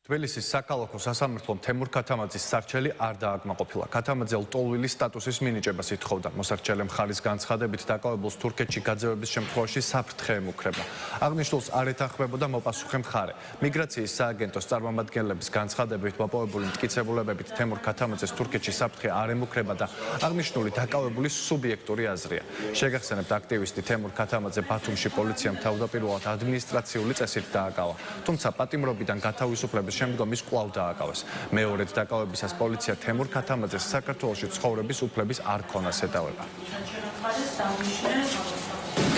თბილისის საქალაქო სასამართლომ თემურ ქათამაძის სარჩელი არ დააკმაყოფილა. ქათამაძე ლტოლვილის სტატუსის მინიჭებას ითხოვდა. მოსარჩელე მხარის განცხადებით დაკავებულს თურქეთში გაძევების შემთხვევაში საფრთხე ემუქრება. აღნიშნულს არ ეთანხმებოდა მოპასუხე მხარე. მიგრაციის სააგენტოს წარმომადგენლების განცხადებით მოპოვებული მტკიცებულებებით თემურ ქათამაძეს თურქეთში საფრთხე არ ემუქრება და აღნიშნული დაკავებულის სუბიექტური აზრია. შეგახსენებთ, აქტივისტი თემურ ქათამაძე ბათუმში პოლიციამ თავდაპირველად ადმინისტრაციული წესით დააკავა. თუმცა პატიმრობიდან გათავისუფლების შემდგომ ის კვლავ დააკავეს. მეორედ დაკავებისას პოლიცია თემურ ქათამაძეს საქართველოში ცხოვრების უფლების არ ქონას ედავება.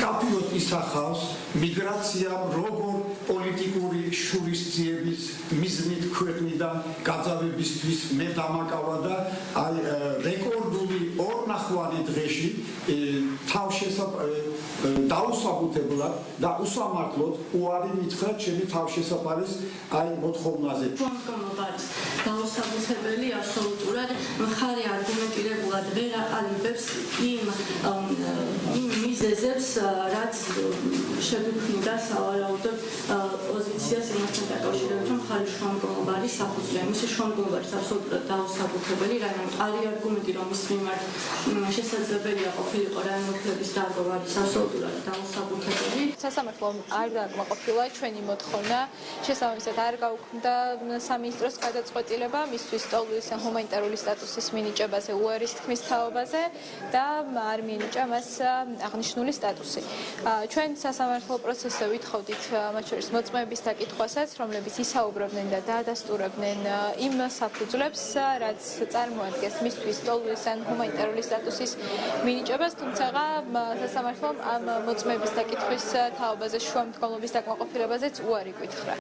კაფიოთ ისახავს მიგრაციამ როგორ პოლიტიკური შურისძიების მიზნით ქვეყნიდან გაძევებისთვის მე დამაკავა და რეკორდული 2.5 დღეში დაუსაბუთებლად და უსამართლოდ უარი მითხრა ჩემი თავშესაფარის მოთხოვნაზე. დაუსაბუთებელი აბსოლუტურად მხარი არგუმენტირებულად ვერ აყალიბებს იმ მიზეზებს, რაც შეგვიქმნიდა სავარაუდო პოზიციას იმასთან დაკავშირებით, რომ მხარი შუამდგომლობარი საფუძვლია. მისი შუამდგომლობარი აბსოლუტურად დაუსაბუთებელი, რაიმე არის არგუმენტი, რომ ის მიმართ შესაძლებელია ყოფილიყო რაიმე უფლების დარღვევა არის აბსოლუტურად დაუსაბუთებელი. სასამართლომ არ დააკმაყოფილა ჩვენი მოთხოვნა, შესაბამისად არ გაუქმდა სამინისტროს გადაწყვეტილება მისთვის ლტოლვილის ჰუმანიტარული სტატუსის მინიჭებაზე უარის თქმის თაობაზე და არ მიენიჭა მას აღნიშნული სტატუსი. ჩვენ სასამართლო პროცესზე ვითხოვდით მათ შორის მოწმეების დაკითხვასაც, რომლებიც ისაუბრებდნენ და დაადასტურებდნენ იმ საფუძვლებს, რაც წარმოადგენს მისთვის ლტოლვილის ჰუმანიტარული სტატუსის მინიჭებას, თუმცა სასამართლომ ამ მოწმეების დაკითხვის თაობაზე შუამდგომლობის დაკმაყოფილებაზეც უარი გითხრა.